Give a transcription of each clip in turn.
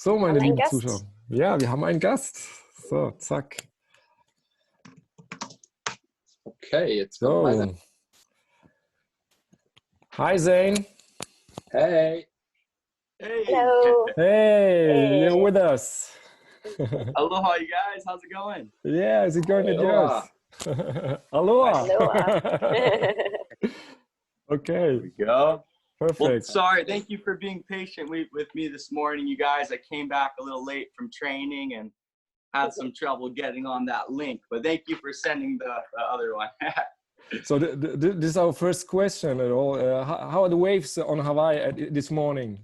So, meine Haben einen lieben Gast. Zuschauer. Ja, wir haben einen Gast. So, zack. Okay, jetzt kommt meine. So. Hi, Zane. Hey. Hey. Hello. Hey, you're Hey. with us. Aloha, you guys. How's it going? Yeah, is it going at Aloha. yours? Aloha. Aloha. Okay, There we go. Well, perfect. sorry. Thank you for being patient with me this morning, you guys. I came back a little late from training and had some trouble getting on that link, but thank you for sending the other one. So this is our first question at all. How are the waves on Hawaii this morning?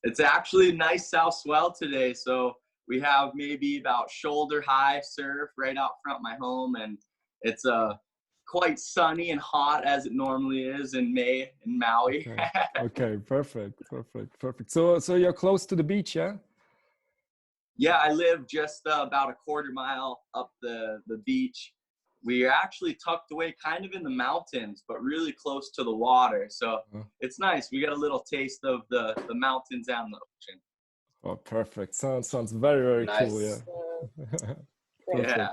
It's actually a nice south swell today, so we have maybe about shoulder high surf right out front of my home, and it's quite sunny and hot as it normally is in May in Maui. Okay, okay, perfect. So you're close to the beach, yeah? Yeah, I live just about a quarter mile up the beach. We're actually tucked away kind of in the mountains, but really close to the water. So it's nice. We got a little taste of the mountains and the ocean. Oh, perfect. Sounds very Nice. cool, yeah. Great. Yeah.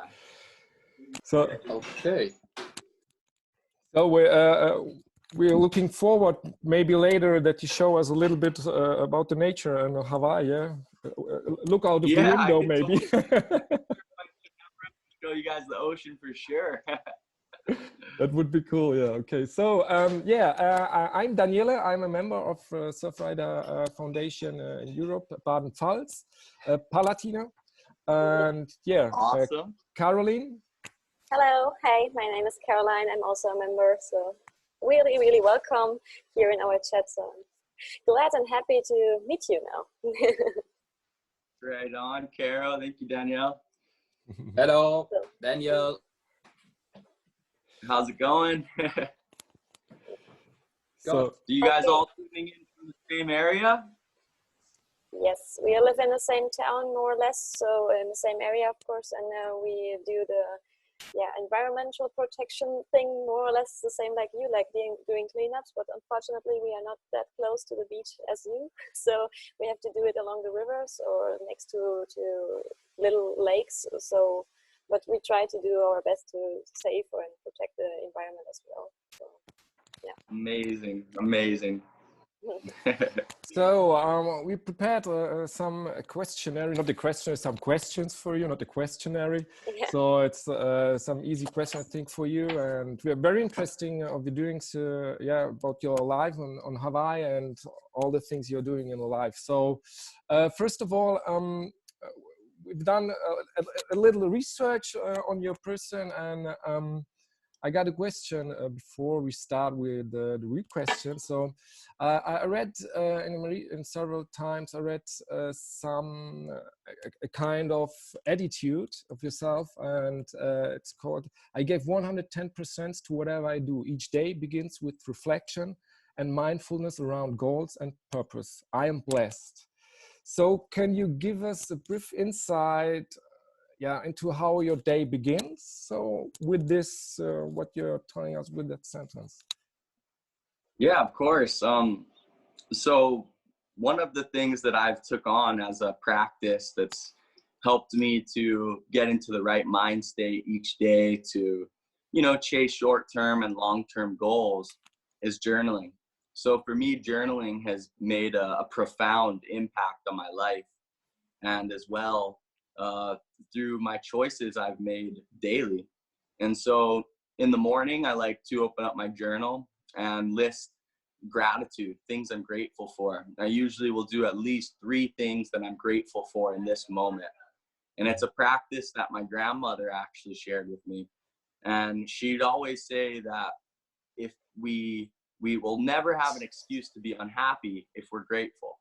So Okay. we're looking forward maybe later that you show us a little bit about the nature in Hawaii, yeah? Look out of the window, maybe. Show you guys the ocean for sure. That would be cool, yeah. Okay, so I'm Daniele. I'm a member of Surfrider Foundation in Europe, Baden Pfalz, Palatina, and yeah, Awesome. Caroline. Hello. Hi, my name is Caroline. I'm also a member, so really welcome here in our chat. So glad and happy to meet you now. Right on, Caro. Thank you, Danielle. Hello, Daniel. How's it going? So Do you guys all tuning in from the same area? Yes, we live in the same town, more or less, so in the same area, of course, and we do the environmental protection thing more or less the same like you, like doing cleanups, but unfortunately we are not that close to the beach as you, so we have to do it along the rivers or next to little lakes. So but we try to do our best to save and protect the environment as well. So yeah. Amazing. So we prepared some questionnaire, not the questionnaire, some questions for you, not the questionnaire. Yeah. So it's some easy question, I think, for you. And we are very interesting of the doings, about your life on Hawaii and all the things you're doing in life. So first of all, we've done a little research on your person, and I got a question before we start with the real question. So I read in several times, I read a kind of attitude of yourself, and it's called, I gave 110% to whatever I do. Each day begins with reflection and mindfulness around goals and purpose. I am blessed. So can you give us a brief insight into how your day begins? So with this, what you're telling us with that sentence. Yeah, of course. So one of the things that I've took on as a practice that's helped me to get into the right mind state each day to, chase short-term and long-term goals is journaling. So for me, journaling has made a profound impact on my life, and as well through my choices I've made daily. And so in the morning, I like to open up my journal and list gratitude, things I'm grateful for. I usually will do at least 3 things that I'm grateful for in this moment. And it's a practice that my grandmother actually shared with me. And she'd always say that if we will never have an excuse to be unhappy if we're grateful.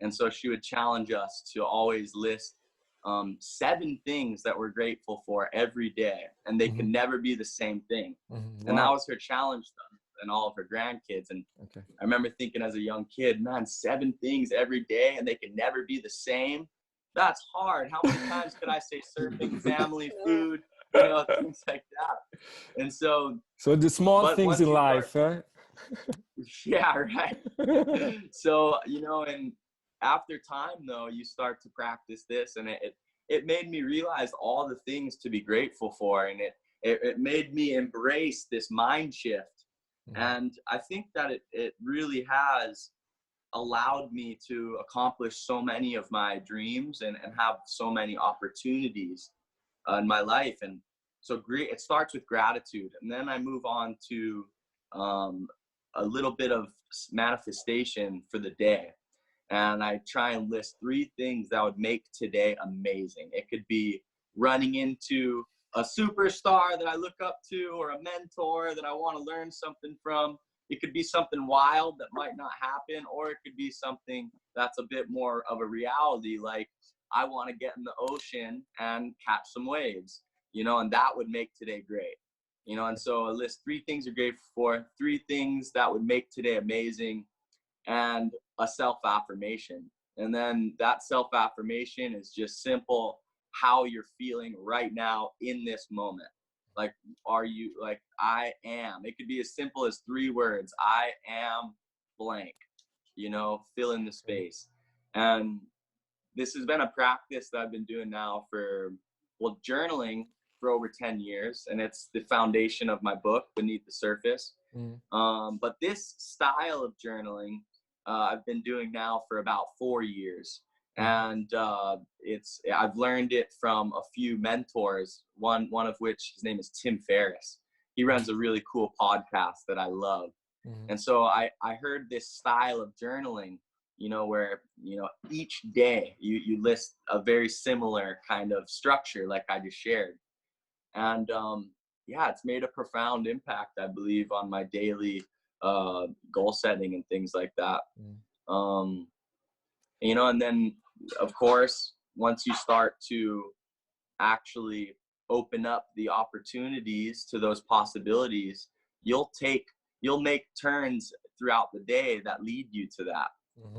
And so she would challenge us to always list 7 things that we're grateful for every day, and they could never be the same thing. And that was her challenge to us and all of her grandkids. And I remember thinking as a young kid, man, 7 things every day and they can never be the same. That's hard. How many times could I say surfing, family, food, things like that? And so the small things in life, huh? Yeah, right. So, and after time though, you start to practice this, and it made me realize all the things to be grateful for, and it made me embrace this mind shift. And I think that it really has allowed me to accomplish so many of my dreams and have so many opportunities in my life. And so it starts with gratitude, and then I move on to a little bit of manifestation for the day. And I try and list 3 things that would make today amazing. It could be running into a superstar that I look up to, or a mentor that I want to learn something from. It could be something wild that might not happen, or it could be something that's a bit more of a reality, like I want to get in the ocean and catch some waves, you know, and that would make today great, you know. And so I list 3 things you're grateful for, 3 things that would make today amazing, and a self-affirmation. And then that self-affirmation is just simple, how you're feeling right now in this moment. Like, are you like, I am? It could be as simple as 3 words. I am blank, you know, fill in the space. And this has been a practice that I've been doing now for, well, journaling for over 10 years. And it's the foundation of my book, Beneath the Surface. But this style of journaling, I've been doing now for about 4 years. And I've learned it from a few mentors, one of which, his name is Tim Ferriss. He runs a really cool podcast that I love. And so I heard this style of journaling, you know, where, you know, each day you list a very similar kind of structure like I just shared. And yeah, it's made a profound impact, I believe, on my daily goal setting and things like that. You know, and then of course, once you start to actually open up the opportunities to those possibilities, you'll make turns throughout the day that lead you to that.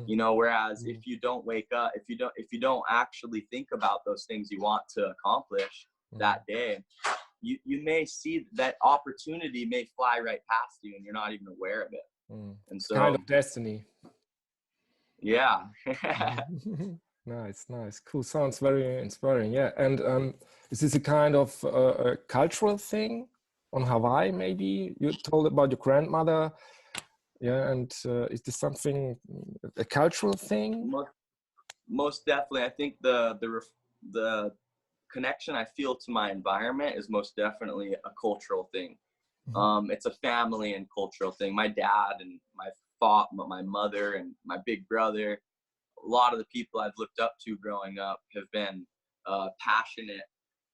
You know, whereas if you don't wake up, if you don't actually think about those things you want to accomplish that day, you may see that opportunity may fly right past you and you're not even aware of it. And so, kind of destiny. Yeah. Nice, cool. Sounds very inspiring. Yeah. And is this a kind of a cultural thing on Hawaii? Maybe you told about your grandmother. Yeah. And is this something, a cultural thing? Most definitely. I think the connection I feel to my environment is most definitely a cultural thing. It's a family and cultural thing. My dad and my mother and my big brother, a lot of the people I've looked up to growing up have been passionate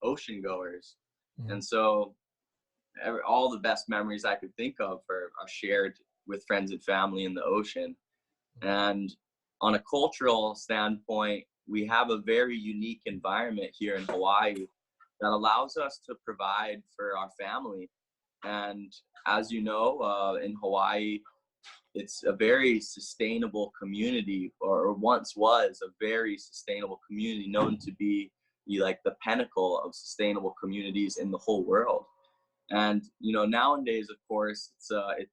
ocean goers. And so all the best memories I could think of are shared with friends and family in the ocean. And on a cultural standpoint, we have a very unique environment here in Hawaii that allows us to provide for our family. And as you know, in Hawaii, it's a very sustainable community, or once was a very sustainable community, known to be like the pinnacle of sustainable communities in the whole world. And, you know, nowadays, of course,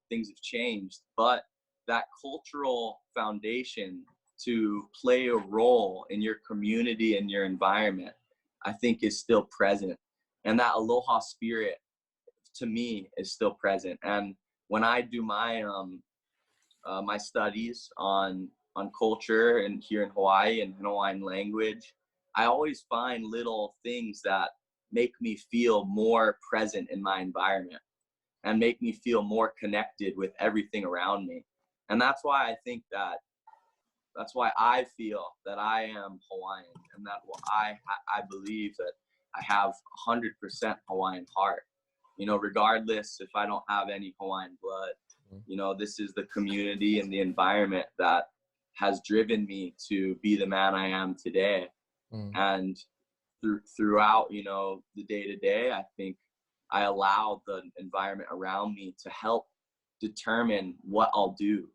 things have changed, but that cultural foundation to play a role in your community and your environment, I think is still present. And that aloha spirit, to me, is still present. And when I do my my studies on culture and here in Hawaii and Hawaiian language, I always find little things that make me feel more present in my environment and make me feel more connected with everything around me. And that's why I feel that I am Hawaiian, and that I believe that I have 100% Hawaiian heart. You know, regardless if I don't have any Hawaiian blood, you know, this is the community and the environment that has driven me to be the man I am today. And throughout, you know, the day to day, I think I allow the environment around me to help determine what I'll do.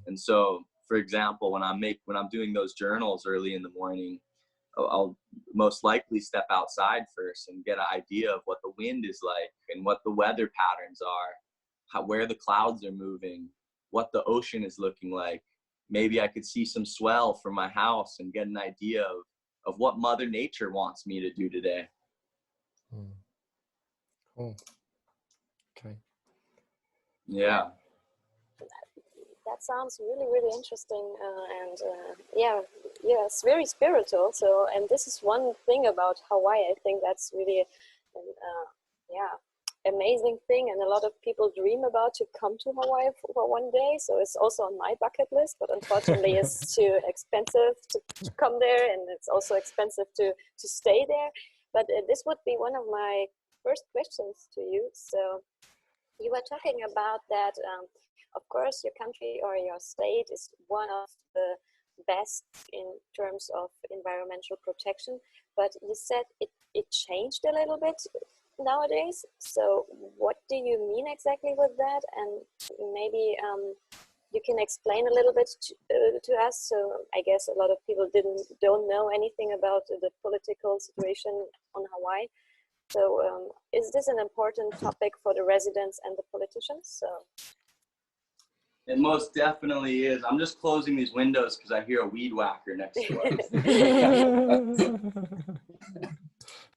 And so, for example, when I'm doing those journals early in the morning, I'll most likely step outside first and get an idea of what the wind is like and what the weather patterns are, where the clouds are moving, what the ocean is looking like, maybe I could see some swell from my house and get an idea of what Mother Nature wants me to do today. Cool. Okay. Yeah. That sounds really, really interesting, yeah, it's very spiritual. So, and this is one thing about Hawaii. I think that's really, amazing thing, and a lot of people dream about to come to Hawaii for one day. So it's also on my bucket list, but unfortunately, it's too expensive to come there, and it's also expensive to stay there. But this would be one of my first questions to you. So, you were talking about that. Of course, your country or your state is one of the best in terms of environmental protection, but you said it changed a little bit nowadays. So what do you mean exactly with that? And maybe you can explain a little bit to us. So I guess a lot of people don't know anything about the political situation on Hawaii. So is this an important topic for the residents and the politicians? So. It most definitely is. I'm just closing these windows because I hear a weed whacker next to us.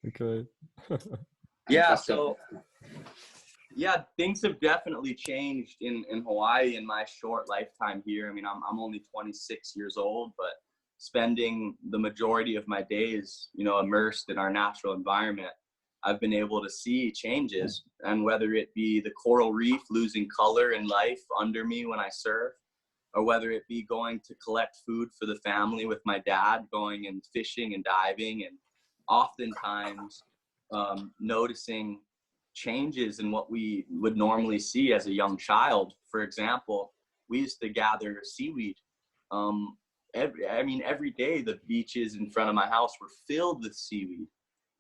Okay. Yeah, so yeah, things have definitely changed in Hawaii in my short lifetime here. I mean, I'm only 26 years old, but spending the majority of my days, immersed in our natural environment, I've been able to see changes. And whether it be the coral reef losing color and life under me when I surf, or whether it be going to collect food for the family with my dad, going and fishing and diving, and oftentimes noticing changes in what we would normally see as a young child. For example, we used to gather seaweed. Every day the beaches in front of my house were filled with seaweed.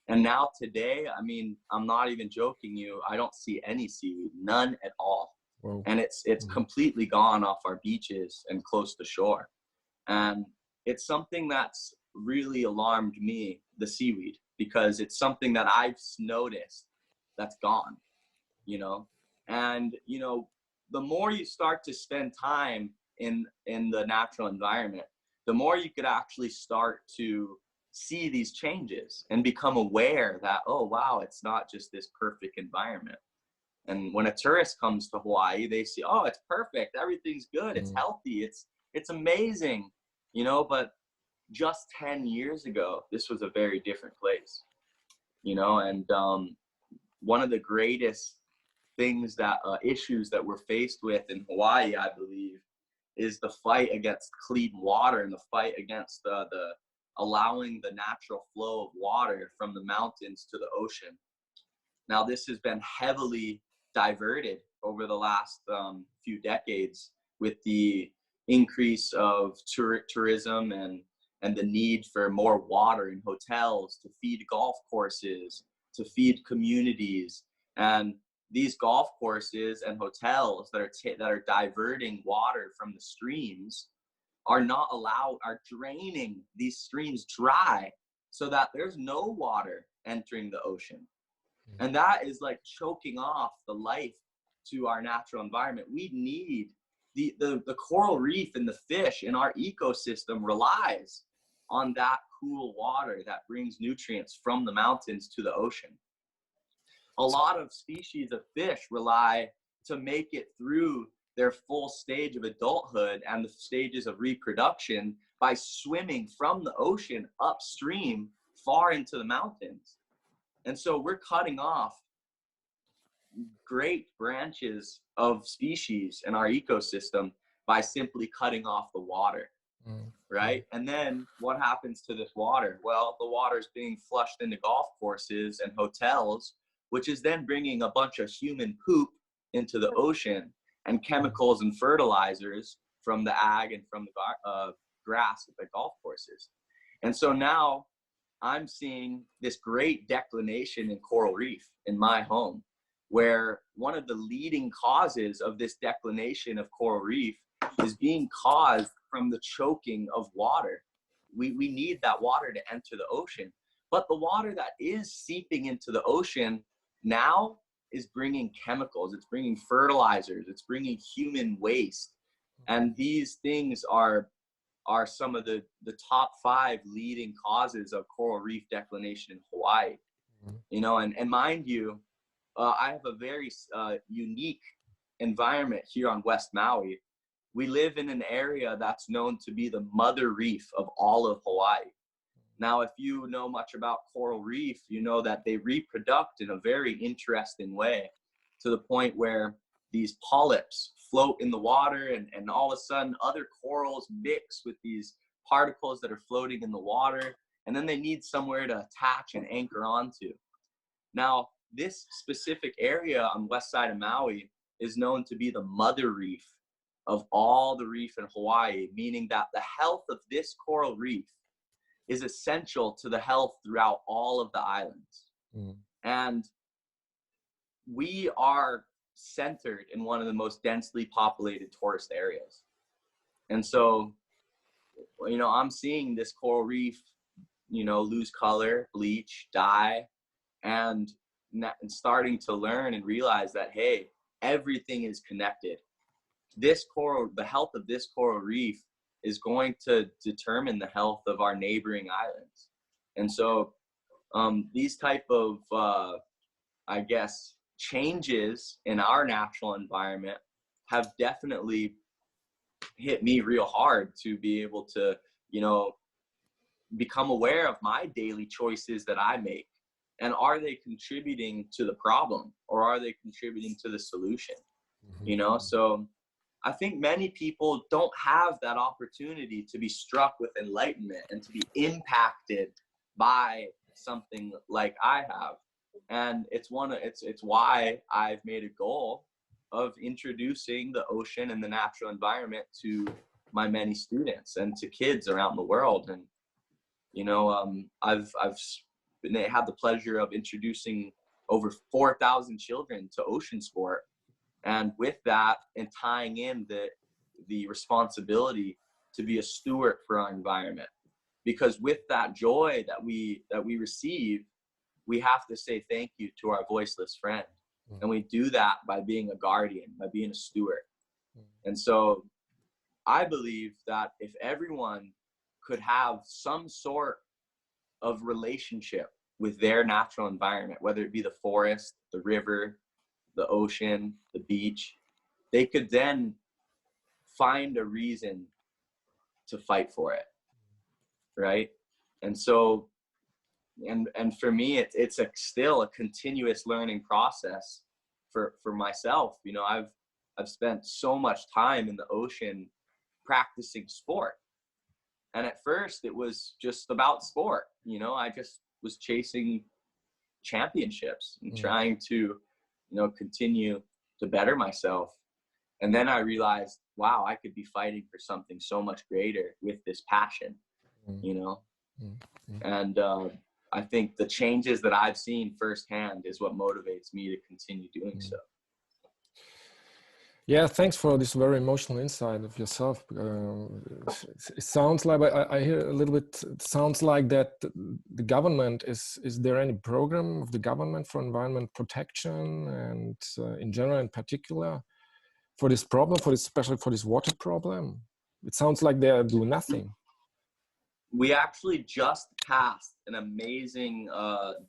And now today, I mean, I'm not even joking you, I don't see any seaweed, none at all. Whoa. And it's completely gone off our beaches and close to shore. And it's something that's really alarmed me, the seaweed, because it's something that I've noticed that's gone, And, the more you start to spend time in the natural environment, the more you could actually start to see these changes and become aware that, oh, wow, it's not just this perfect environment. And when a tourist comes to Hawaii, they see, oh, it's perfect. Everything's good. It's healthy. It's amazing, but just 10 years ago, this was a very different place, and one of the greatest things that issues that we're faced with in Hawaii, I believe, is the fight against clean water and the fight against the allowing the natural flow of water from the mountains to the ocean. Now, this has been heavily diverted over the last few decades with the increase of tourism and the need for more water in hotels to feed golf courses, to feed communities. And these golf courses and hotels that are diverting water from the streams are draining these streams dry so that there's no water entering the ocean. And that is like choking off the life to our natural environment. We need the coral reef and the fish in our ecosystem relies on that cool water that brings nutrients from the mountains to the ocean. A lot of species of fish rely to make it through their full stage of adulthood and the stages of reproduction by swimming from the ocean upstream far into the mountains. And so we're cutting off great branches of species in our ecosystem by simply cutting off the water, right? And then what happens to this water? Well, the water is being flushed into golf courses and hotels, which is then bringing a bunch of human poop into the ocean and chemicals and fertilizers from the ag and from the grass at the golf courses. And so now I'm seeing this great declination in coral reef in my home, where one of the leading causes of this declination of coral reef is being caused from the choking of water. We need that water to enter the ocean, but the water that is seeping into the ocean now is bringing chemicals, it's bringing fertilizers, it's bringing human waste. And these things are some of the top 5 leading causes of coral reef declination in Hawaii. You know, and mind you, I have a very unique environment here on West Maui. We live in an area that's known to be the mother reef of all of Hawaii. Now, if you know much about coral reef, you know that they reproduce in a very interesting way, to the point where these polyps float in the water, and all of a sudden other corals mix with these particles that are floating in the water, and then they need somewhere to attach and anchor onto. Now, this specific area on west side of Maui is known to be the mother reef of all the reef in Hawaii, meaning that the health of this coral reef is essential to the health throughout all of the islands. And we are centered in one of the most densely populated tourist areas. And so, you know, I'm seeing this coral reef, you know, lose color, bleach, die, and starting to learn and realize that, hey, everything is connected. This coral, the health of this coral reef is going to determine the health of our neighboring islands. And so these type of, I guess, changes in our natural environment have definitely hit me real hard to be able to, you know, become aware of my daily choices that I make. And are they contributing to the problem, or are they contributing to the solution? You know, so I think many people don't have that opportunity to be struck with enlightenment and to be impacted by something like I have. And it's why I've made a goal of introducing the ocean and the natural environment to my many students and to kids around the world. And, you know, I've had the pleasure of introducing over 4,000 children to ocean sport. And with that, and tying in the responsibility to be a steward for our environment, because with that joy that we receive, we have to say thank you to our voiceless friend. And we do that by being a guardian, by being a steward. And so I believe that if everyone could have some sort of relationship with their natural environment, whether it be the forest, the river, the ocean, the beach, they could then find a reason to fight for it, right? And so, and for me, it's still a continuous learning process for myself. You know, I've spent so much time in the ocean practicing sport, and at first it was just about sport. You know, I just was chasing championships and trying to, you know, continue to better myself. And then I realized, wow, I could be fighting for something so much greater with this passion, you know? And I think the changes that I've seen firsthand is what motivates me to continue doing so. Yeah, thanks for this very emotional insight of yourself. It sounds like, I hear a little bit, it sounds like that the government, is there any program of the government for environment protection and in general, in particular, for this problem, especially for this water problem? It sounds like they are doing nothing. We actually just passed an amazing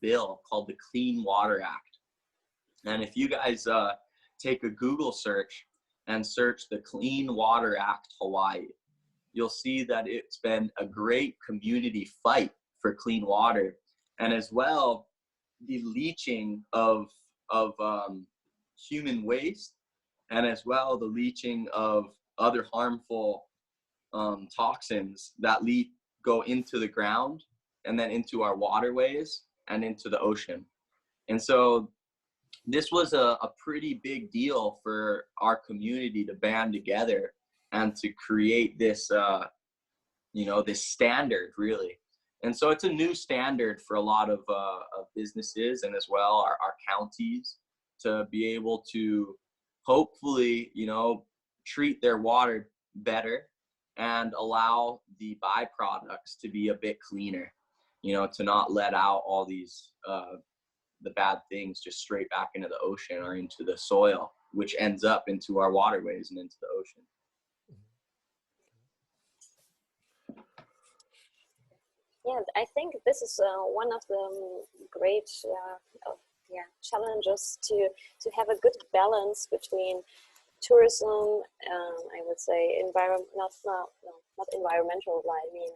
bill called the Clean Water Act. And if you guys take a Google search and search the Clean Water Act Hawaii, you'll see that it's been a great community fight for clean water, and as well the leaching of human waste, and as well the leaching of other harmful toxins that go into the ground and then into our waterways and into the ocean. And so this was a pretty big deal for our community to band together and to create this, you know, this standard, really. And so it's a new standard for a lot of businesses, and as well our counties, to be able to hopefully, you know, treat their water better and allow the byproducts to be a bit cleaner, you know, to not let out all these the bad things just straight back into the ocean or into the soil, which ends up into our waterways and into the ocean. Yeah, I think this is one of the great challenges to have a good balance between tourism, I would say, not environmental, I mean,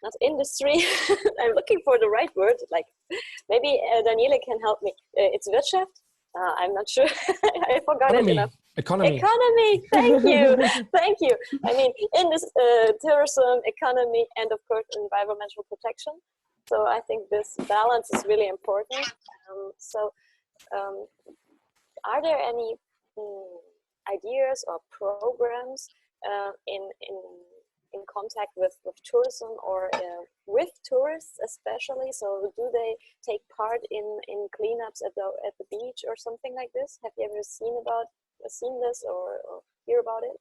not industry. I'm looking for the right word. Like maybe Daniele can help me. It's Wirtschaft. I'm not sure. I forgot it enough. Economy. Thank you. Thank you. I mean, in this tourism, economy, and of course, environmental protection. So I think this balance is really important. Are there any ideas or programs in contact with tourism or with tourists especially? So do they take part in cleanups at the beach or something like this? Have you ever seen this or hear about it?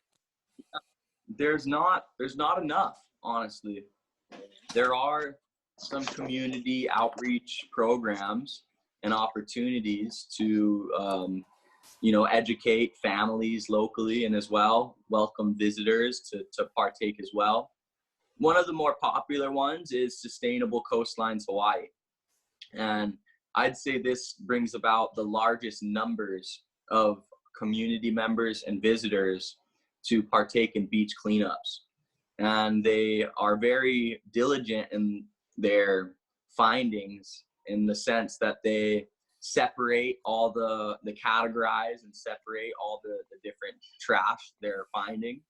There's not enough, honestly. There are some community outreach programs and opportunities to educate families locally, and as well welcome visitors to partake as well. One of the more popular ones is Sustainable Coastlines Hawaii, and I'd say this brings about the largest numbers of community members and visitors to partake in beach cleanups, and they are very diligent in their findings, in the sense that they separate all the categorize and separate all the different trash they're finding,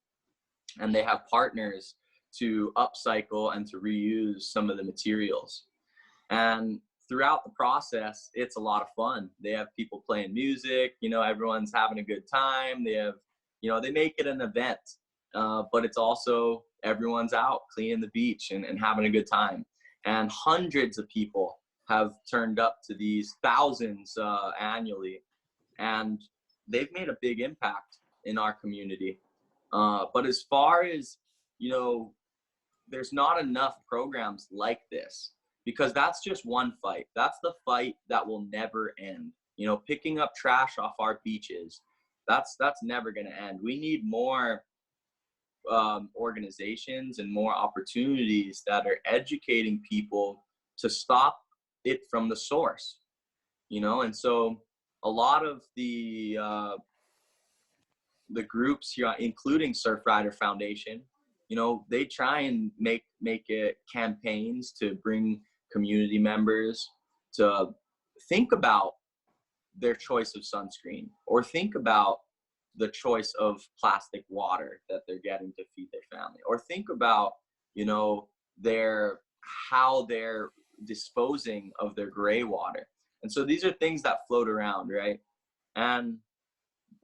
and they have partners to upcycle and to reuse some of the materials. And throughout the process, it's a lot of fun. They have people playing music, everyone's having a good time. They have, they make it an event, but it's also everyone's out cleaning the beach and having a good time. And hundreds of people have turned up to these, thousands annually, and they've made a big impact in our community. But as far as, there's not enough programs like this, because that's just one fight. That's the fight that will never end. Picking up trash off our beaches, that's never going to end. We need more organizations and more opportunities that are educating people to stop it from the source, and so a lot of the groups here, including Surfrider Foundation, they try and make it campaigns to bring community members to think about their choice of sunscreen, or think about the choice of plastic water that they're getting to feed their family, or think about how they're disposing of their gray water. And so these are things that float around, right? And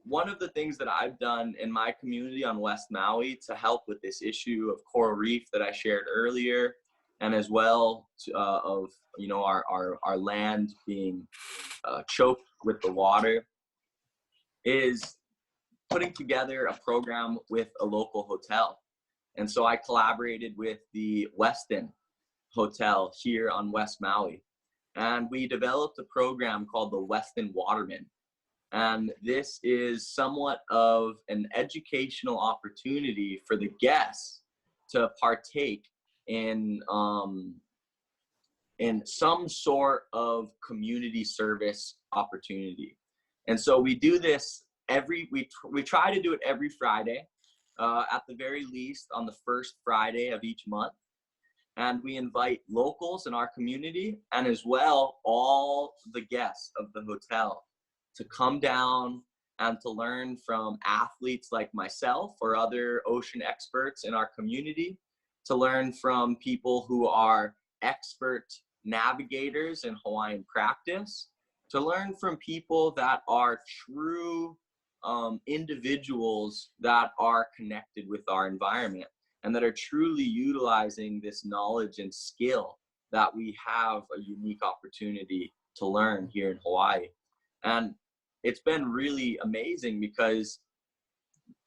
one of the things that I've done in my community on West Maui to help with this issue of coral reef that I shared earlier, and as well of our land being choked with the water, is putting together a program with a local hotel. And so I collaborated with the Westin Hotel here on West Maui, and we developed a program called the Westin Waterman. And this is somewhat of an educational opportunity for the guests to partake in some sort of community service opportunity. And so we do this we try to do it every Friday, at the very least on the first Friday of each month. And we invite locals in our community, and as well all the guests of the hotel, to come down and to learn from athletes like myself or other ocean experts in our community, to learn from people who are expert navigators in Hawaiian practice, to learn from people that are true individuals that are connected with our environment, and that are truly utilizing this knowledge and skill that we have a unique opportunity to learn here in Hawaii. And it's been really amazing, because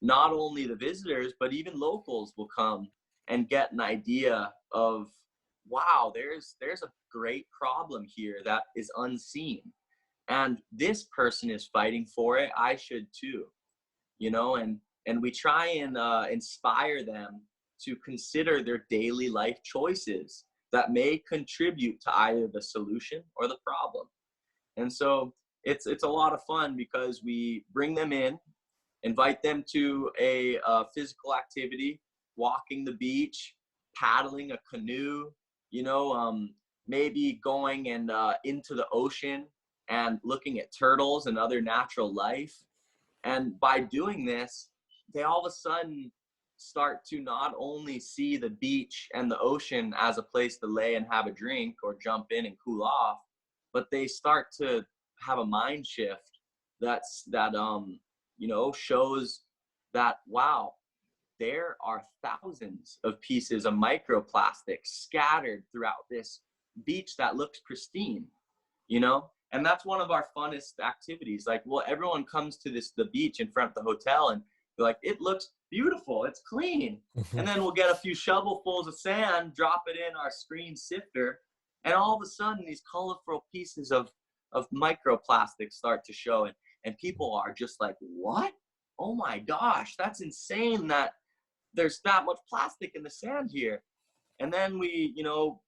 not only the visitors, but even locals will come and get an idea of, wow, there's a great problem here that is unseen, and this person is fighting for it, I should too, and we try and inspire them to consider their daily life choices that may contribute to either the solution or the problem. And so it's a lot of fun because we bring them in, invite them to a physical activity, walking the beach, paddling a canoe, you know, maybe going and into the ocean and looking at turtles and other natural life. And by doing this, they all of a sudden start to not only see the beach and the ocean as a place to lay and have a drink or jump in and cool off, but they start to have a mind shift that you know, shows that, wow, there are thousands of pieces of microplastics scattered throughout this beach that looks pristine, you know? And that's one of our funnest activities. Like, well, everyone comes to the beach in front of the hotel and they're like, it looks beautiful, it's clean. And then we'll get a few shovelfuls of sand, drop it in our screen sifter, and all of a sudden these colorful pieces of microplastics start to show. And people are just like, what? Oh my gosh, that's insane that there's that much plastic in the sand here. And then we, you know,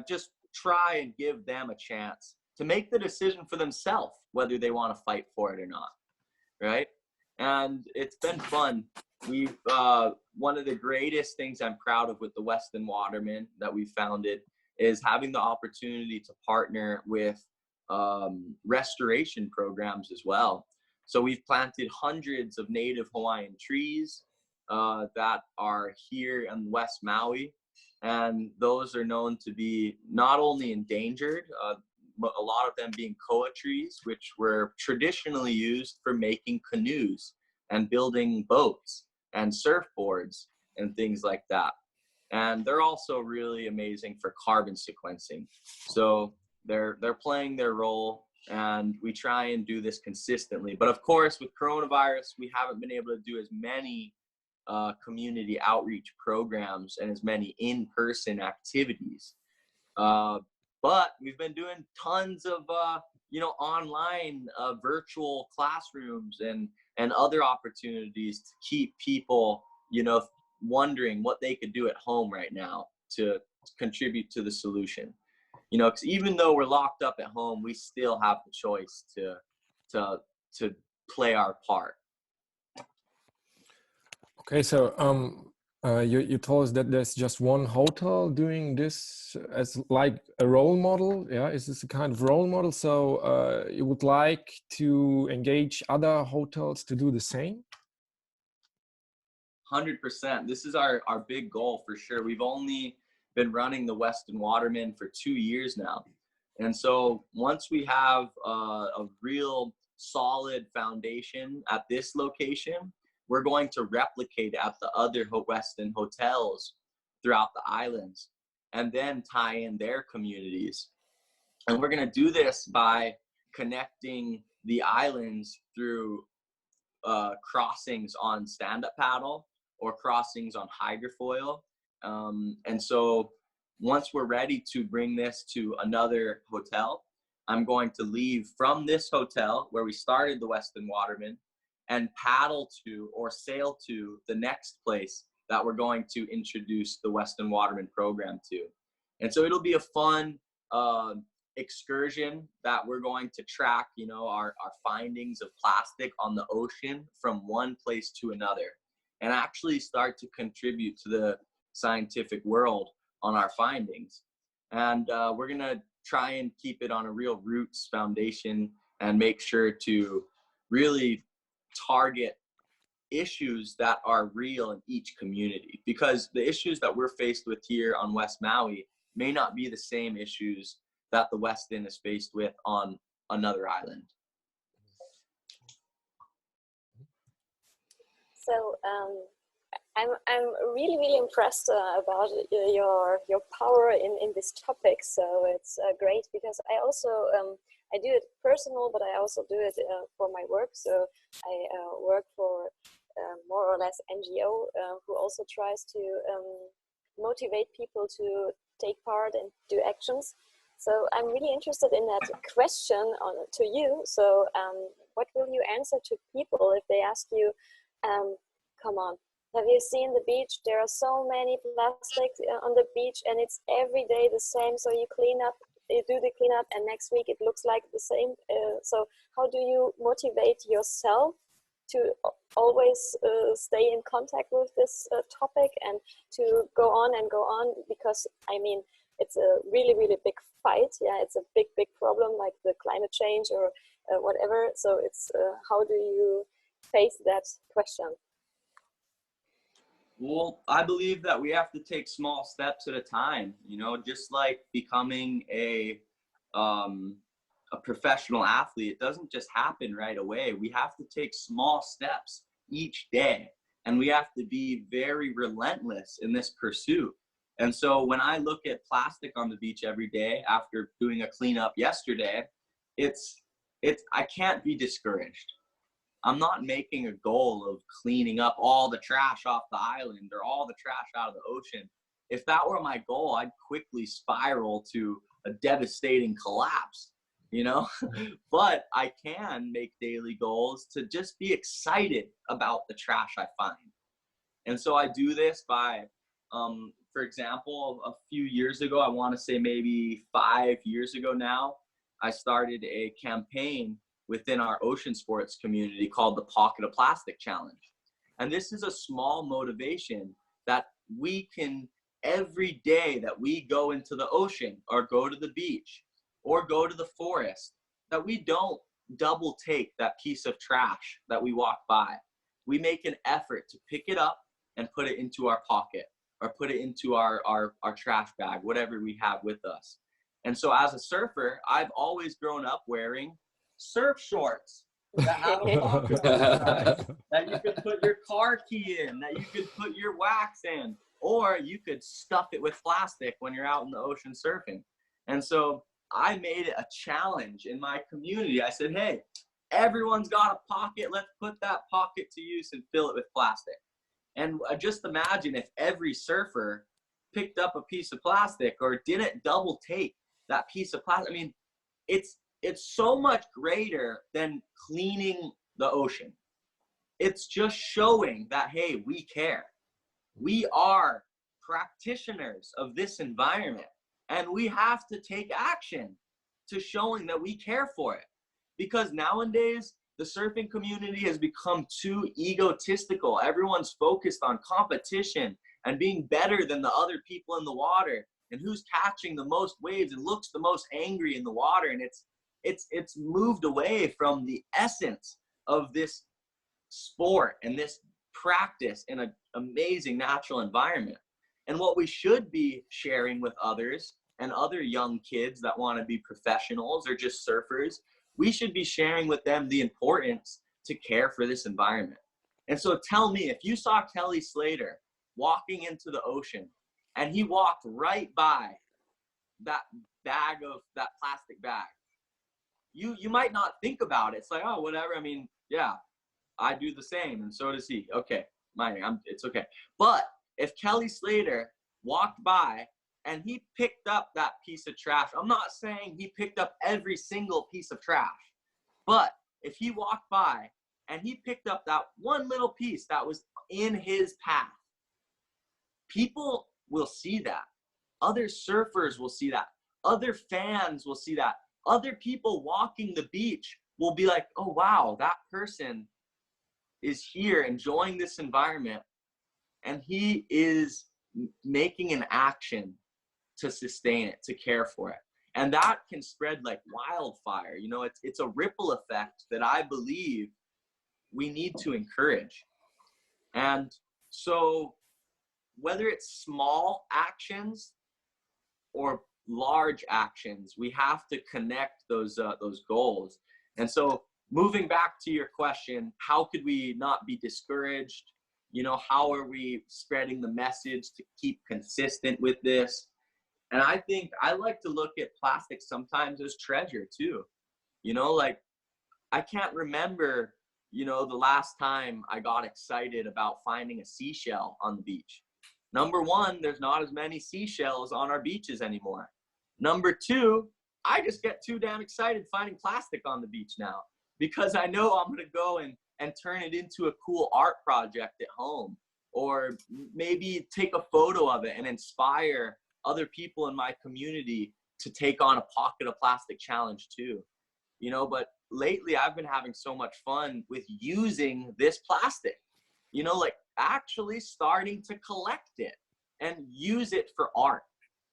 just try and give them a chance to make the decision for themselves whether they want to fight for it or not, right? And it's been fun. We've one of the greatest things I'm proud of with the Weston Waterman that we founded is having the opportunity to partner with restoration programs as well. So we've planted hundreds of native Hawaiian trees that are here in West Maui, and those are known to be not only endangered, but a lot of them being koa trees, which were traditionally used for making canoes and building boats and surfboards and things like that. And they're also really amazing for carbon sequencing. So they're playing their role, and we try and do this consistently. But of course, with coronavirus, we haven't been able to do as many community outreach programs and as many in-person activities. But we've been doing tons of, you know, online virtual classrooms and other opportunities to keep people, you know, wondering what they could do at home right now to contribute to the solution. You know, because even though we're locked up at home, we still have the choice to play our part. Okay, so you told us that there's just one hotel doing this as like a role model. Yeah, is this a kind of role model? So you would like to engage other hotels to do the same? 100%. This is our big goal for sure. We've only been running the Weston Waterman for 2 years now. And so once we have a real solid foundation at this location, we're going to replicate at the other Weston hotels throughout the islands and then tie in their communities. And we're going to do this by connecting the islands through crossings on stand-up paddle or crossings on hydrofoil. And so once we're ready to bring this to another hotel, I'm going to leave from this hotel where we started the Weston Waterman and paddle to or sail to the next place that we're going to introduce the Weston Waterman program to. And so it'll be a fun excursion that we're going to track, you know, our findings of plastic on the ocean from one place to another, and actually start to contribute to the scientific world on our findings. And we're gonna try and keep it on a real roots foundation and make sure to really target issues that are real in each community, because the issues that we're faced with here on West Maui may not be the same issues that the Weston is faced with on another island. So I'm really impressed about your power in this topic. So it's great, because I also I do it personal, but I also do it for my work. So I work for more or less NGO who also tries to motivate people to take part and do actions. So I'm really interested in that question to you. So what will you answer to people if they ask you, come on, have you seen the beach? There are so many plastics on the beach, and it's every day the same. So you clean up, you do the cleanup, and next week it looks like the same. So how do you motivate yourself to always stay in contact with this topic and to go on and go on? Because I mean, it's a really, really big fight. Yeah, it's a big, big problem, like the climate change or whatever. So it's how do you face that question? Well, I believe that we have to take small steps at a time, you know, just like becoming a professional athlete. It doesn't just happen right away. We have to take small steps each day, and we have to be very relentless in this pursuit. And so when I look at plastic on the beach every day after doing a cleanup yesterday, I can't be discouraged. I'm not making a goal of cleaning up all the trash off the island or all the trash out of the ocean. If that were my goal, I'd quickly spiral to a devastating collapse, you know? But I can make daily goals to just be excited about the trash I find. And so I do this by, for example, a few years ago, I want to say maybe 5 years ago now, I started a campaign within our ocean sports community called the Pocket of Plastic Challenge. And this is a small motivation that we can, every day that we go into the ocean or go to the beach or go to the forest, that we don't double take that piece of trash that we walk by. We make an effort to pick it up and put it into our pocket or put it into our trash bag, whatever we have with us. And so as a surfer, I've always grown up wearing surf shorts that have a pocket on the side, that you could put your car key in, that you could put your wax in, or you could stuff it with plastic when you're out in the ocean surfing. And so I made it a challenge in my community. I said, hey, everyone's got a pocket. Let's put that pocket to use and fill it with plastic. And just imagine if every surfer picked up a piece of plastic or didn't double take that piece of plastic. I mean, it's so much greater than cleaning the ocean. It's just showing that, hey, we care. We are practitioners of this environment, and we have to take action to showing that we care for it. Because nowadays, the surfing community has become too egotistical. Everyone's focused on competition and being better than the other people in the water, and who's catching the most waves and looks the most angry in the water. And it's moved away from the essence of this sport and this practice in an amazing natural environment. And what we should be sharing with others and other young kids that want to be professionals or just surfers, we should be sharing with them the importance to care for this environment. And so tell me, if you saw Kelly Slater walking into the ocean and he walked right by that plastic bag, you might not think about it. It's like, oh, whatever. I mean, yeah, I do the same, and so does he. Okay, it's okay. But if Kelly Slater walked by and he picked up that piece of trash, I'm not saying he picked up every single piece of trash, but if he walked by and he picked up that one little piece that was in his path, people will see that. Other surfers will see that. Other fans will see that. Other people walking the beach will be like, oh, wow, that person is here enjoying this environment, and he is making an action to sustain it, to care for it. And that can spread like wildfire. You know, it's a ripple effect that I believe we need to encourage. And so whether it's small actions or large actions, we have to connect those goals. And so moving back to your question, how could we not be discouraged? You know, how are we spreading the message to keep consistent with this? And I think I like to look at plastic sometimes as treasure too. You know, like I can't remember, you know, the last time I got excited about finding a seashell on the beach. Number one, there's not as many seashells on our beaches anymore. Number two, I just get too damn excited finding plastic on the beach now, because I know I'm going to go and turn it into a cool art project at home, or maybe take a photo of it and inspire other people in my community to take on a pocket of plastic challenge too. You know, but lately I've been having so much fun with using this plastic, you know, like actually starting to collect it and use it for art,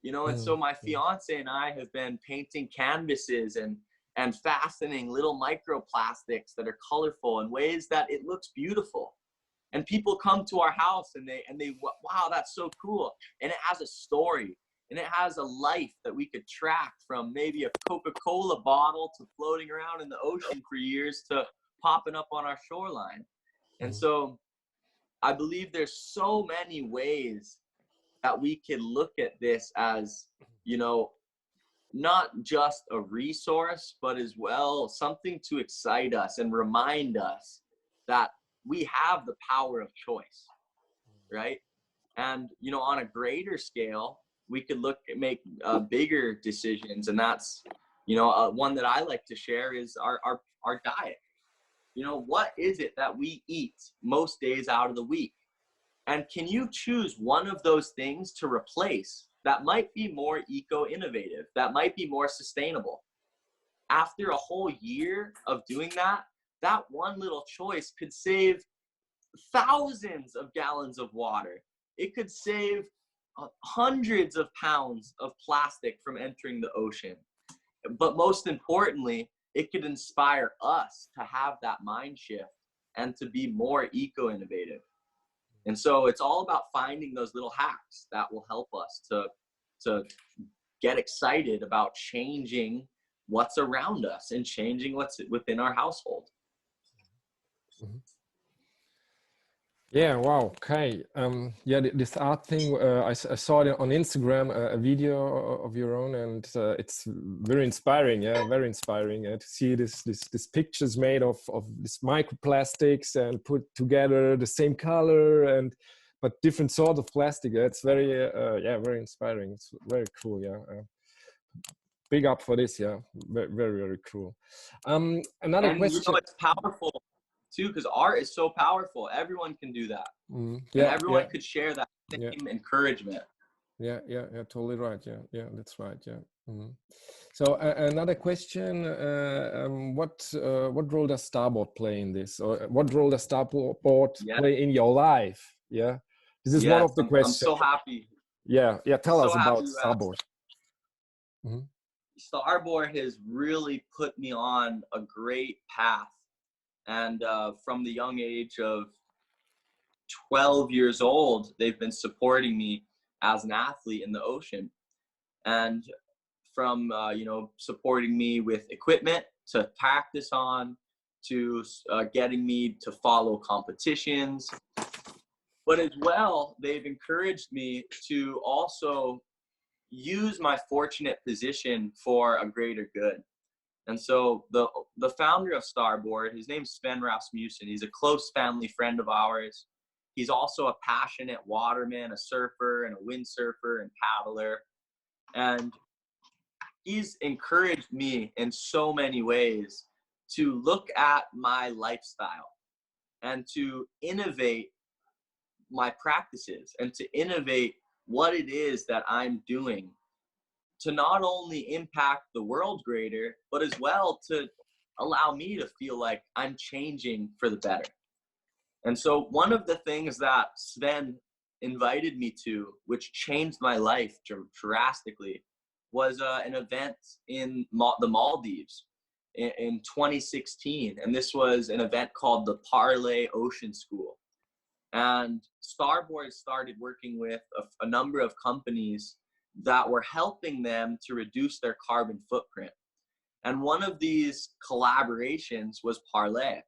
you know. And so my fiance and I have been painting canvases and fastening little microplastics that are colorful in ways that it looks beautiful. And people come to our house and they wow, that's so cool. And it has a story, and it has a life that we could track, from maybe a Coca-Cola bottle to floating around in the ocean for years to popping up on our shoreline. And so I believe there's so many ways that we can look at this as, you know, not just a resource, but as well something to excite us and remind us that we have the power of choice, right? And, you know, on a greater scale, we could look at make bigger decisions. And that's, you know, one that I like to share is our diet. You know, what is it that we eat most days out of the week? And can you choose one of those things to replace that might be more eco-innovative, that might be more sustainable? After a whole year of doing that, that one little choice could save thousands of gallons of water. It could save hundreds of pounds of plastic from entering the ocean. But most importantly, it could inspire us to have that mind shift and to be more eco-innovative. And so it's all about finding those little hacks that will help us to get excited about changing what's around us and changing what's within our household. Yeah, wow, okay. Yeah, this art thing, I saw it on Instagram, a video of your own, and it's very inspiring, yeah, very inspiring to see this pictures made of this microplastics and put together the same color but different sort of plastic. It's very, yeah, very inspiring. It's very cool, yeah. Big up for this, yeah, very, very, very cool. Another question. You know, it's powerful too, because art is so powerful. Everyone can do that. Yeah, and everyone could share that same encouragement. Yeah, totally right. Yeah, that's right. Yeah. So another question: what role does Starboard play in this, or what role does Starboard play in your life? Yeah, this is one of the questions. I'm so happy. Yeah. Tell us about Starboard. Starboard has really put me on a great path. And from the young age of 12 years old, they've been supporting me as an athlete in the ocean. And from, you know, supporting me with equipment to practice on, to getting me to follow competitions. But as well, they've encouraged me to also use my fortunate position for a greater good. And so the founder of Starboard, his name's Sven Rasmussen. He's a close family friend of ours. He's also a passionate waterman, a surfer, and a windsurfer and paddler. And he's encouraged me in so many ways to look at my lifestyle and to innovate my practices and to innovate what it is that I'm doing to not only impact the world greater, but as well to allow me to feel like I'm changing for the better. And so one of the things that Sven invited me to, which changed my life drastically, was an event in the Maldives in 2016. And this was an event called the Parlay Ocean School. And Starboard started working with a number of companies that were helping them to reduce their carbon footprint. And one of these collaborations was Parlay.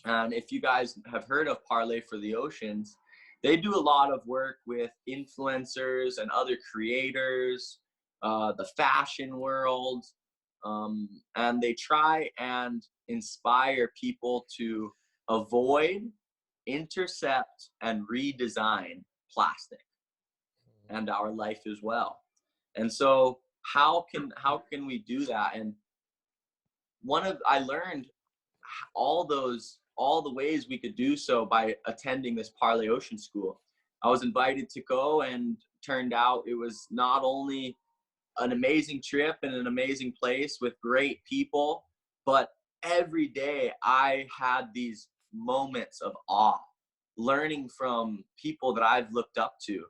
And if you guys have heard of Parlay for the Oceans, they do a lot of work with influencers and other creators, the fashion world, and they try and inspire people to avoid, intercept, and redesign plastic and our life as well. And so how can we do that? And I learned all the ways we could do so by attending this Parlay Ocean School. I was invited to go, and turned out it was not only an amazing trip and an amazing place with great people, but every day I had these moments of awe, learning from people that I've looked up to.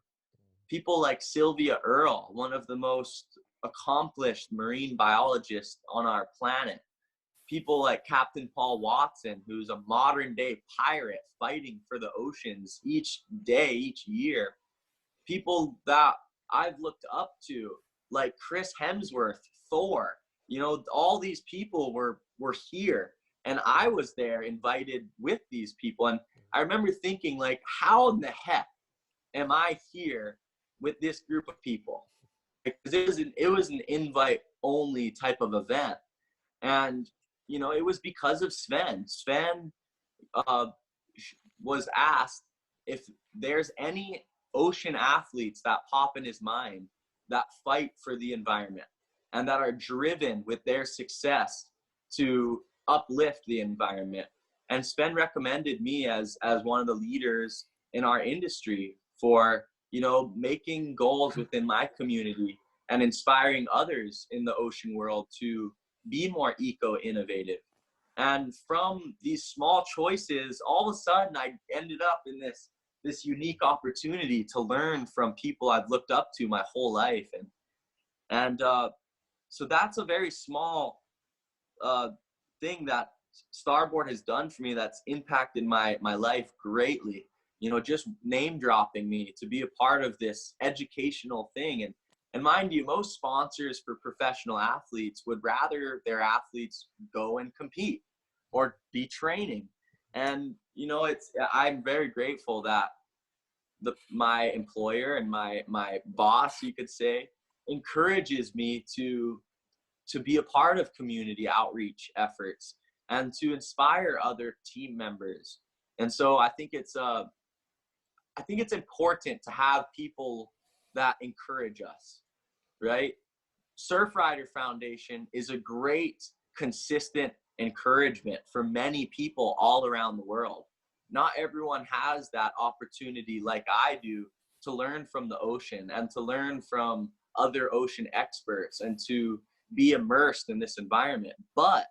People like Sylvia Earle, one of the most accomplished marine biologists on our planet. People like Captain Paul Watson, who's a modern day pirate fighting for the oceans each day, each year. People that I've looked up to, like Chris Hemsworth, Thor, you know, all these people were here, and I was there invited with these people. And I remember thinking, like, how in the heck am I here with this group of people? Because it was an invite only type of event. And you know, it was because of Sven. Sven was asked if there's any ocean athletes that pop in his mind that fight for the environment and that are driven with their success to uplift the environment. And Sven recommended me as one of the leaders in our industry for, you know, making goals within my community and inspiring others in the ocean world to be more eco-innovative. And from these small choices, all of a sudden I ended up in this unique opportunity to learn from people I've looked up to my whole life. And so that's a very small thing that Starboard has done for me that's impacted my life greatly. You know, just name dropping me to be a part of this educational thing. And mind you, most sponsors for professional athletes would rather their athletes go and compete or be training. And, you know, I'm very grateful that my employer and my boss, you could say, encourages me to be a part of community outreach efforts and to inspire other team members. And so I think it's important to have people that encourage us, right? Surfrider Foundation is a great, consistent encouragement for many people all around the world. Not everyone has that opportunity like I do to learn from the ocean and to learn from other ocean experts and to be immersed in this environment. But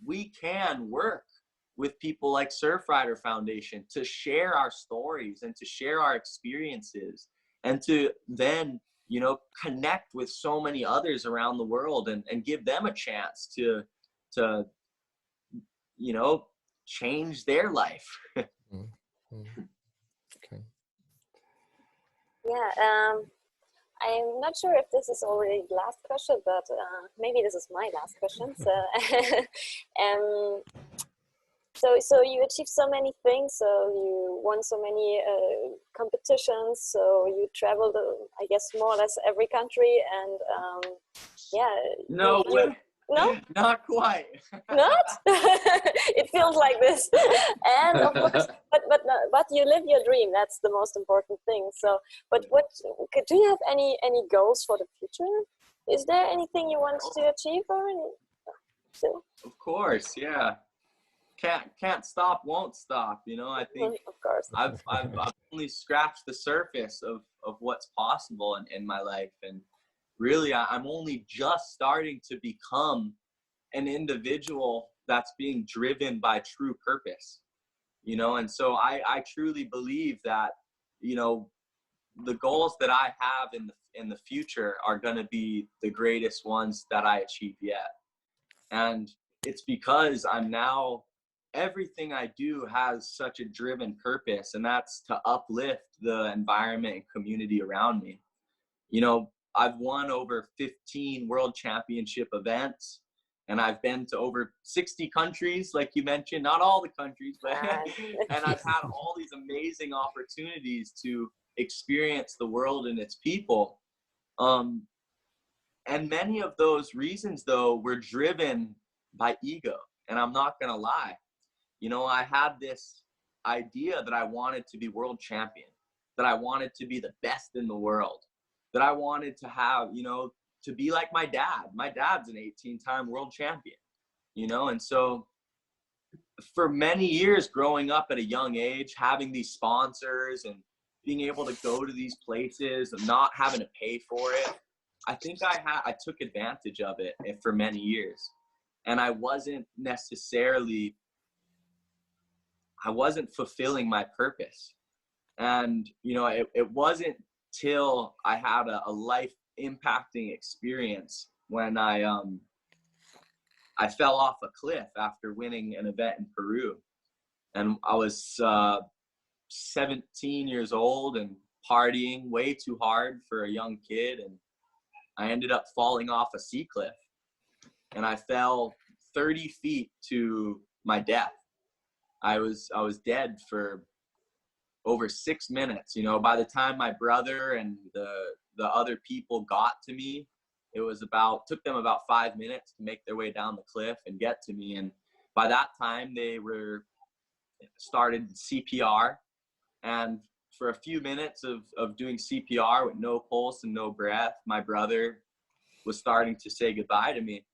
we can work with people like Surfrider Foundation to share our stories and to share our experiences and to then, you know, connect with so many others around the world and give them a chance to you know, change their life. Okay. Yeah, I'm not sure if this is already the last question, but maybe this is my last question. So you achieved so many things. So you won so many competitions. So you traveled, I guess, more or less every country. And yeah. No, no, not quite. Not. It feels like this. And of course, but you live your dream. That's the most important thing. So, but do you have any goals for the future? Is there anything you want to achieve or so? Of course, yeah. Can't stop, won't stop. You know, I think of course. I've only scratched the surface of what's possible in my life, and really I'm only just starting to become an individual that's being driven by true purpose. You know, and so I truly believe that, you know, the goals that I have in the future are going to be the greatest ones that I achieve yet. And it's because I'm now, everything I do has such a driven purpose, and that's to uplift the environment and community around me. You know, I've won over 15 world championship events, and I've been to over 60 countries, like you mentioned, not all the countries, but and I've had all these amazing opportunities to experience the world and its people. And many of those reasons, though, were driven by ego. And I'm not going to lie. You know, I had this idea that I wanted to be world champion, that I wanted to be the best in the world, that I wanted to have, you know, to be like my dad. My dad's an 18-time world champion, you know, and so for many years growing up at a young age, having these sponsors and being able to go to these places and not having to pay for it, I think I took advantage of it for many years. And I wasn't fulfilling my purpose. And, you know, it wasn't till I had a life impacting experience when I fell off a cliff after winning an event in Peru. And I was 17 years old and partying way too hard for a young kid. And I ended up falling off a sea cliff. And I fell 30 feet to my death. I was dead for over 6 minutes. You know, by the time my brother and the other people got to me, took them about 5 minutes to make their way down the cliff and get to me. And by that time they started CPR. And for a few minutes of doing CPR with no pulse and no breath, my brother was starting to say goodbye to me.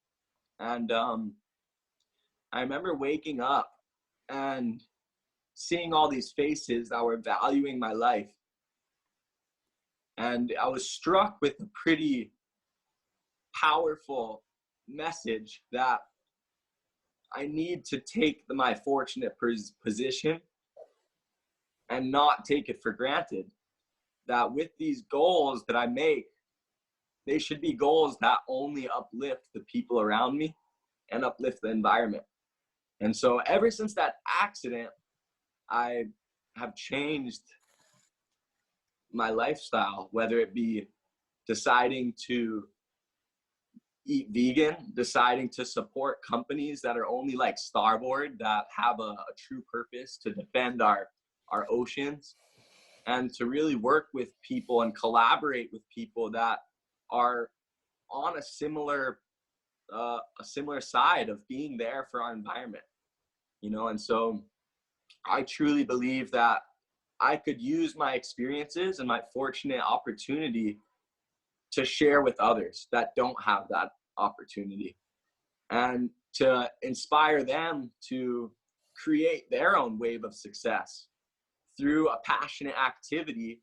And I remember waking up and seeing all these faces that were valuing my life. And I was struck with a pretty powerful message that I need to take my fortunate position and not take it for granted. That with these goals that I make, they should be goals that only uplift the people around me and uplift the environment. And so ever since that accident, I have changed my lifestyle, whether it be deciding to eat vegan, deciding to support companies that are only like Starboard, that have a true purpose to defend our oceans, and to really work with people and collaborate with people that are on a similar side of being there for our environment, you know. And so I truly believe that I could use my experiences and my fortunate opportunity to share with others that don't have that opportunity, and to inspire them to create their own wave of success through a passionate activity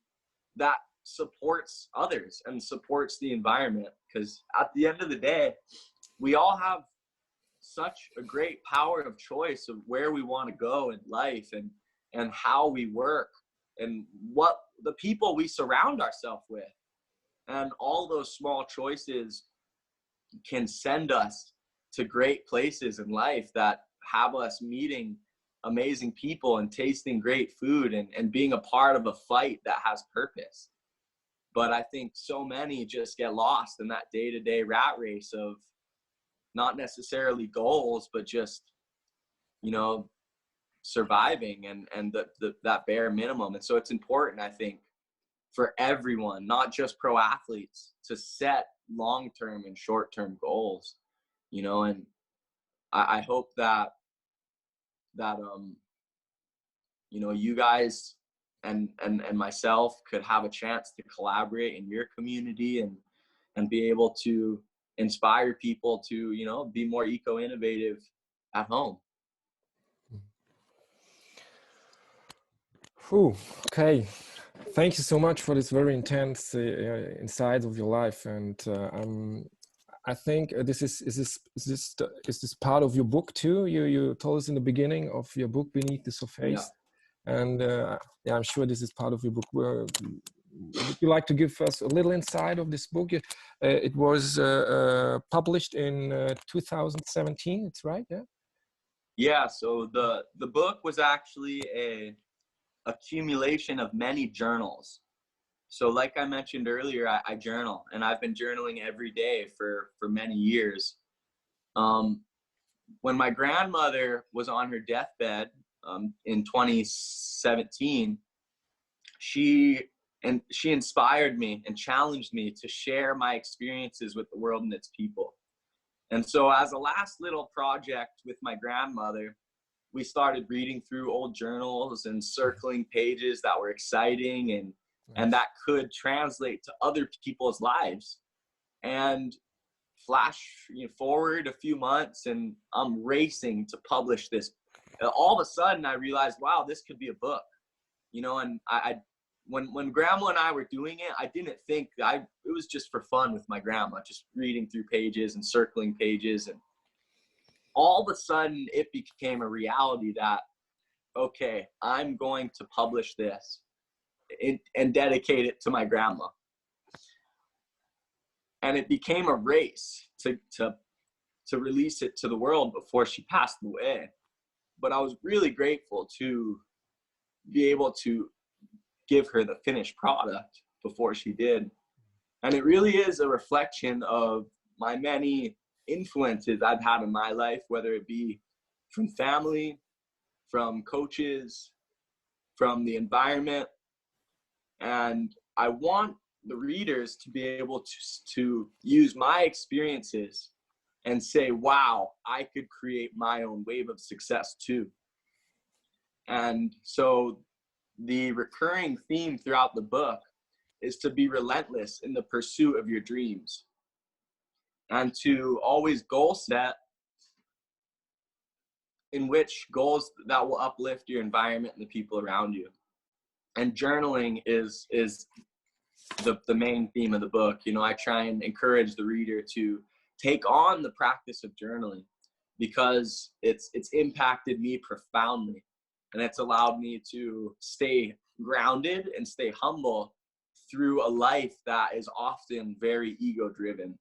that supports others and supports the environment. Because at the end of the day, we all have such a great power of choice of where we want to go in life, and how we work, and what the people we surround ourselves with. And all those small choices can send us to great places in life that have us meeting amazing people and tasting great food and being a part of a fight that has purpose. But I think so many just get lost in that day-to-day rat race of not necessarily goals, but just, you know, surviving and that bare minimum. And so it's important, I think, for everyone, not just pro athletes, to set long-term and short-term goals, you know. And I hope that you know, you guys and myself could have a chance to collaborate in your community and be able to inspire people to, you know, be more eco-innovative at home. Whew, okay. Thank you so much for this very intense insight of your life. And I think this is this part of your book too. You told us in the beginning of your book, Beneath the Surface. Yeah. And yeah, I'm sure this is part of your book. Would you like to give us a little insight of this book? It was published in 2017. It's right, yeah. Yeah. So the book was actually a accumulation of many journals. So like I mentioned earlier, I journal, and I've been journaling every day for many years. When my grandmother was on her deathbed in 2017, she inspired me and challenged me to share my experiences with the world and its people. And so as a last little project with my grandmother, we started reading through old journals and circling pages that were exciting and that could translate to other people's lives. And flash forward a few months, and I'm racing to publish this all of a sudden I realized, wow, this could be a book, you know. And when grandma and I were doing it, I didn't think it was just for fun with my grandma, just reading through pages and circling pages. And all of a sudden it became a reality that, okay, I'm going to publish this and dedicate it to my grandma. And it became a race to release it to the world before she passed away. But I was really grateful to be able to give her the finished product before she did. And it really is a reflection of my many influences I've had in my life, whether it be from family, from coaches, from the environment. And I want the readers to be able to use my experiences and say, wow, I could create my own wave of success too. And so the recurring theme throughout the book is to be relentless in the pursuit of your dreams and to always goal set in which goals that will uplift your environment and the people around you. And journaling is the main theme of the book. You know, I try and encourage the reader to take on the practice of journaling because it's impacted me profoundly, and it's allowed me to stay grounded and stay humble through a life that is often very ego driven.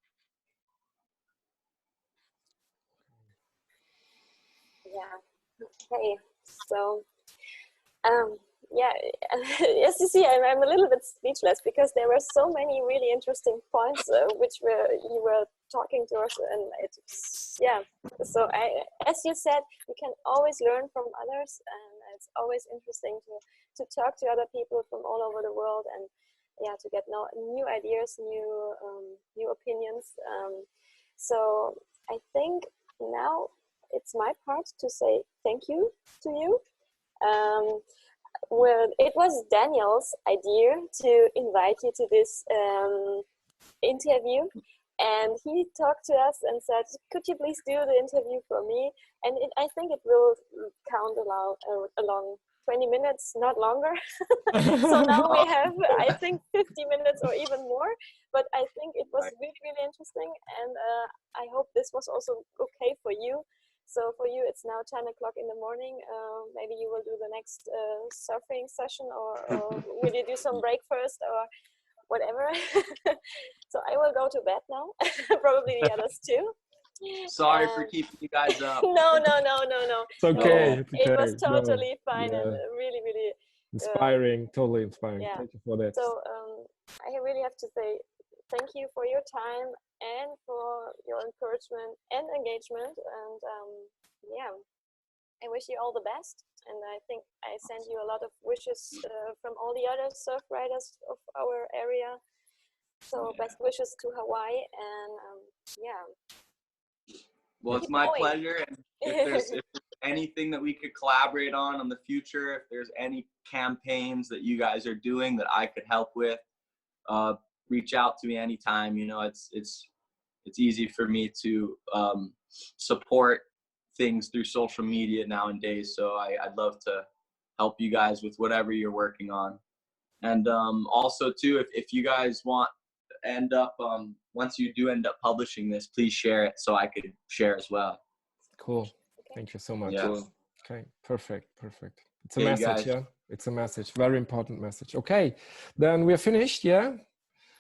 Yeah. Okay. So, yeah, as you see, I'm a little bit speechless because there were so many really interesting points which you were talking to us, and yeah. So as you said, you can always learn from others, and it's always interesting to talk to other people from all over the world, and yeah, to get new ideas, new opinions. So I think now it's my part to say thank you to you. Well, it was Daniel's idea to invite you to this interview, and he talked to us and said, could you please do the interview for me? And I think it will count along 20 minutes, not longer. So now we have, I think, 50 minutes or even more, but I think it was really, really interesting, and I hope this was also okay for you. So for you, it's now 10 o'clock in the morning. Maybe you will do the next surfing session, or will you do some break first, or whatever? So I will go to bed now. Probably the others too. Sorry for keeping you guys up. No. It's okay. It was totally fine, and really, really inspiring. Totally inspiring. Yeah. Thank you for that. So I really have to say thank you for your time and for your encouragement and engagement. And yeah, I wish you all the best. And I think I send you a lot of wishes from all the other surf riders of our area. So best wishes to Hawaii, and yeah. Well, it's my pleasure. And if there's anything that we could collaborate on the future, if there's any campaigns that you guys are doing that I could help with, reach out to me anytime. You know, it's easy for me to support things through social media nowadays. So I'd love to help you guys with whatever you're working on. And also too, if you guys want to end up, once you do end up publishing this, please share it so I could share as well. Cool. Okay. Thank you so much. Yeah. Okay, perfect. It's a message, yeah? It's a message, very important message. Okay, then we're finished, yeah?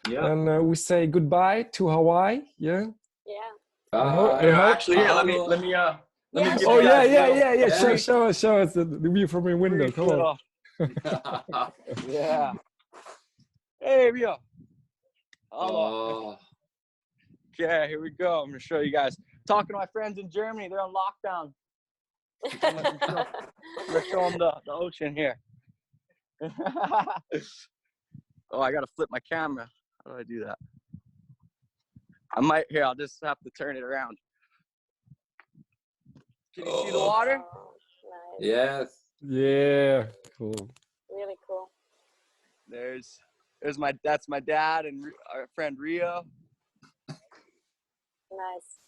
Yeah. And we say goodbye to Hawaii, yeah? Yeah. Actually, here, let me give you oh, yeah. Show us the view from your window. Come on. Yeah. Hey, Rio. Oh. Okay, here we go. I'm gonna show you guys. Talking to my friends in Germany, they're on lockdown. I'm gonna show them the ocean here. Oh, I gotta flip my camera. How do I do that? I'll just have to turn it around. Can you see the water? Oh, nice. Yes. Yeah, cool. Really cool. That's my dad and our friend Rio. Nice.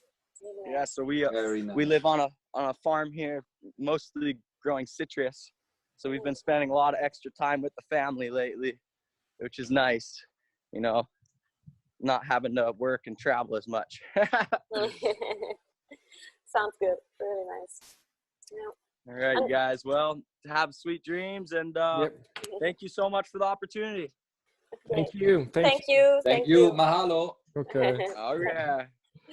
Yeah, so we Very nice. we live on a farm here, mostly growing citrus. So we've been spending a lot of extra time with the family lately, which is nice, you know, not having to work and travel as much. Sounds good. Really nice. Yeah. All right, guys. Well, have sweet dreams, and Yep. thank you so much for the opportunity. Thank you. Thank you. Thank you. Mahalo. Okay. Oh yeah.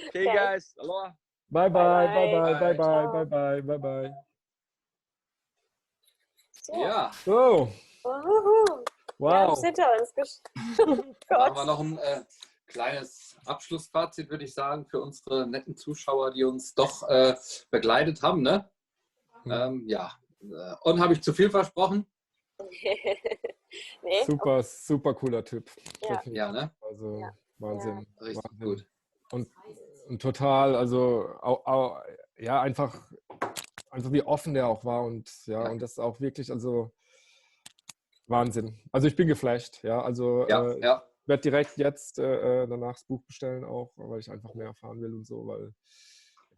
Okay, Okay. guys. Aloha. Bye bye. Bye Bye-bye. bye. Bye bye. Ciao. Bye bye. Bye bye. So. Ja, So. Uhuhu. Ja, Wow. sind wir uns machen wir Gott. noch ein kleines Abschlussfazit, würde ich sagen, für unsere netten Zuschauer, die uns doch begleitet haben. Ne? Ja, und habe ich zu viel versprochen? Nee, Super, super cooler Typ. Ja. Ja, ne? Also Ja. Wahnsinn. Richtig Wahnsinn. gut. Und total, also ja, einfach wie offen der auch war und Ja. und das auch wirklich, also Wahnsinn. Also ich bin geflasht, ja. Also Ja, ja. ich werde direkt jetzt danach das Buch bestellen auch, weil ich einfach mehr erfahren will und so, weil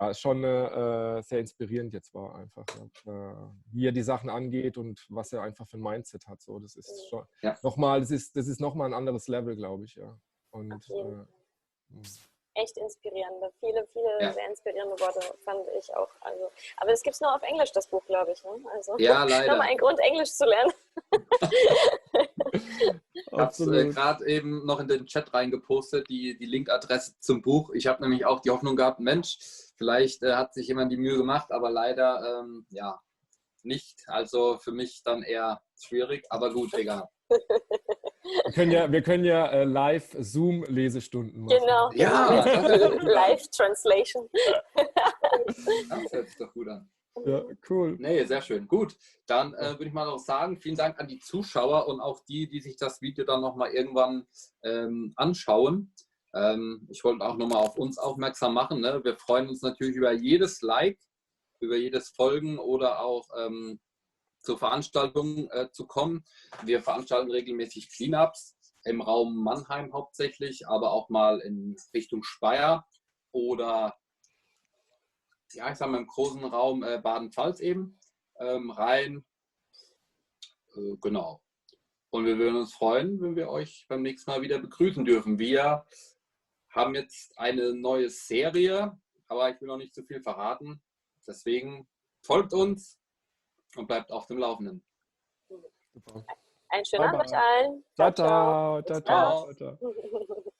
ja, es schon sehr inspirierend jetzt war einfach, ja, wie er die Sachen angeht und was er einfach für ein Mindset hat. So, das ist schon nochmal, das ist nochmal ein anderes Level, glaube ich, ja. Und echt inspirierende. Viele Ja. sehr inspirierende Worte fand ich auch. Also, aber es gibt es nur auf Englisch, das Buch, glaube ich. Ne? Also Ja, leider. nochmal ein Grund, Englisch zu lernen. Ich habe es gerade eben noch in den Chat reingepostet, die Linkadresse zum Buch. Ich habe nämlich auch die Hoffnung gehabt, Mensch, vielleicht hat sich jemand die Mühe gemacht, aber leider ja nicht. Also für mich dann eher schwierig, aber gut, egal. Wir können ja live Zoom-Lesestunden machen. Genau. Ja, das hört sich gut an. Live-Translation. Das hört sich doch gut an. Ja, cool. Nee, sehr schön. Gut, dann würde ich mal noch sagen, vielen Dank an die Zuschauer und auch die sich das Video dann nochmal irgendwann anschauen. Ich wollte auch nochmal auf uns aufmerksam machen. Ne? Wir freuen uns natürlich über jedes Like, über jedes Folgen oder auch zur Veranstaltung zu kommen. Wir veranstalten regelmäßig Cleanups im Raum Mannheim hauptsächlich, aber auch mal in Richtung Speyer oder ja, ich sag mal im großen Raum Baden Pfalz eben, Rhein, genau. Und wir würden uns freuen, wenn wir euch beim nächsten Mal wieder begrüßen dürfen. Wir haben jetzt eine neue Serie, aber ich will noch nicht zu viel verraten. Deswegen folgt uns und bleibt auf dem Laufenden. Super. Einen schönen Bye, Abend bye. euch allen. Ciao, ciao. Bis Ciao, dann. ciao. Ciao.